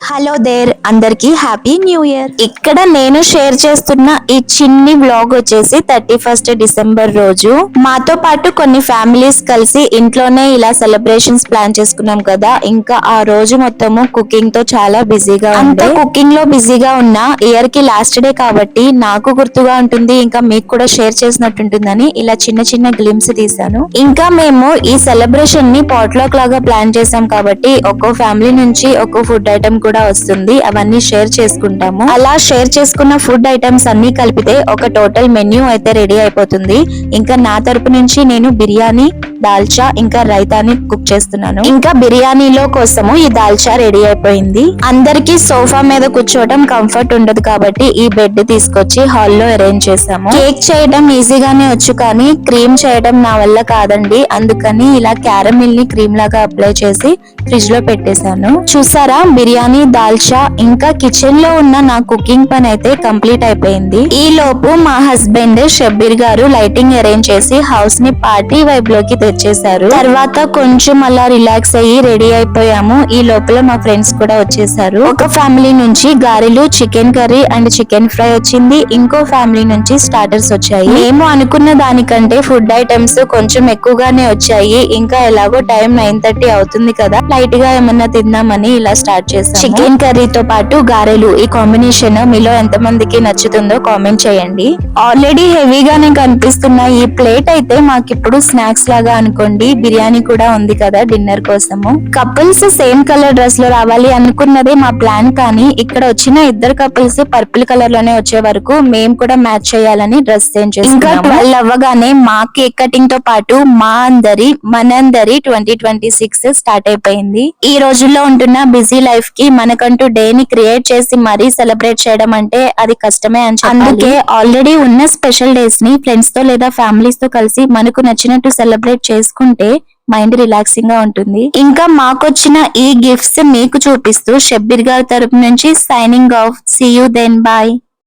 Hello there, అందరికి happy new year. ఇక్కడ నేను షేర్ చేస్తున్న ఈ చిన్ని వ్లాగ్ వచ్చేసి 31st డిసెంబర్ రోజు మాతో పాటు కొన్ని ఫ్యామిలీస్ కలిసి ఇంట్లోనే ఇలా సెలబ్రేషన్స్ ప్లాన్ చేసుకున్నాం కదా. ఇంకా ఆ రోజు మొత్తము కుకింగ్ తో చాలా బిజీగా అంతా కుకింగ్ లో బిజీగా ఉన్న ఇయర్ కి లాస్ట్ డే కాబట్టి నాకు గుర్తుగా ఉంటుంది, ఇంకా మీకు కూడా షేర్ చేసినట్టుంటుందని ఇలా చిన్న చిన్న గ్లిమ్స్ తీసాను. ఇంకా మేము ఈ సెలబ్రేషన్ ని పాట్లాక్ లాగా ప్లాన్ చేసాం కాబట్టి ఒక్కో ఫ్యామిలీ నుంచి ఒక్కో ఫుడ్ ఐటమ్ కూడా వస్తుంది, అవన్నీ షేర్ చేసుకుంటాము. అలా షేర్ చేసుకున్న ఫుడ్ ఐటమ్స్ అన్ని కలిపితే ఒక టోటల్ మెన్యూ అయితే రెడీ అయిపోతుంది. ఇంకా నా తరపు నుంచి నేను బిర్యానీ, దాల్చా ఇంకా రైతాని కుక్ చేస్తున్నాను. ఇంకా బిర్యానీలో కోసము ఈ దాల్చా రెడీ అయిపోయింది. అందరికి సోఫా మీద కూర్చోవడం కంఫర్ట్ ఉండదు కాబట్టి ఈ బెడ్ తీసుకొచ్చి హాల్లో అరేంజ్ చేసాము. కేక్ చేయడం ఈజీగానే వచ్చు కానీ క్రీమ్ చేయడం నా వల్ల కాదండి, అందుకని ఇలా క్యారమిల్ ని క్రీమ్ లాగా అప్లై చేసి ఫ్రిడ్జ్ లో పెట్టేశాను. చూసారా, బిర్యానీ, దాల్చా ఇంకా కిచెన్ లో ఉన్న నా కుకింగ్ పని అయితే కంప్లీట్ అయిపోయింది. ఈ లోపు మా హస్బెండ్ షబ్బీర్ గారు లైటింగ్ అరేంజ్ చేసి హౌస్ ని పార్టీ వైబ్ లోకి తెచ్చేశారు. తర్వాత కొంచెం అలా రిలాక్స్ అయ్యి రెడీ అయిపోయాము. ఈ లోపల మా ఫ్రెండ్స్ కూడా వచ్చేసారు. ఒక ఫ్యామిలీ నుంచి గారెలు, chicken curry and chicken fry వచ్చింది. ఇంకో ఫ్యామిలీ నుంచి స్టార్టర్స్ వచ్చాయి. మేము అనుకున్న దానికంటే ఫుడ్ ఐటమ్స్ కొంచెం ఎక్కువగానే వచ్చాయి. ఇంకా ఎలాగో టైం 9:30 అవుతుంది కదా, లైట్ గా ఏమన్నా తిందామని ఇలా స్టార్ట్ చేసాం. చికెన్ కర్రీతో పాటు గారెలు, ఈ కాంబినేషన్ మీలో ఎంత మందికి నచ్చుతుందో కామెంట్ చేయండి. ఆల్రెడీ హెవీగానే కనిపిస్తున్న ఈ ప్లేట్ అయితే మాకిప్పుడు స్నాక్స్ లాగా అనుకోండి. బిర్యానీ కూడా ఉంది కదా డిన్నర్ కోసము. కపుల్స్ సేమ్ కలర్ డ్రెస్ లో రావాలి అనుకున్నదే మా ప్లాన్, కానీ ఇక్కడ వచ్చిన ఇద్దరు కపుల్స్ పర్పుల్ కలర్ లోనే వచ్చే వరకు మేము కూడా మ్యాచ్ చేయాలని డ్రెస్ చేంజ్ చేసాం. ఇంకా 12 అవ్వగానే మా కేక్ కటింగ్ తో పాటు మనందరి 2026 స్టార్ట్ అయిపోయింది. ఈ రోజుల్లో ఉంటున్న బిజీ లైఫ్ కి మనకంటూ డే ని క్రియేట్ చేసి మరీ సెలబ్రేట్ చేయడం అంటే అది కష్టమే అని చెప్పాలి. అందుకే ఆల్రెడీ ఉన్న స్పెషల్ డేస్ ని ఫ్రెండ్స్ తో లేదా ఫ్యామిలీస్ తో కలిసి మనకు నచ్చినట్టు సెలబ్రేట్ చేసుకుంటే మైండ్ రిలాక్సింగ్ గా ఉంటుంది. ఇంకా మాకొచ్చిన ఈ గిఫ్ట్స్ మీకు చూపిస్తూ షబ్బీర్ గారి తరపు నుంచి signing off. See you then, bye.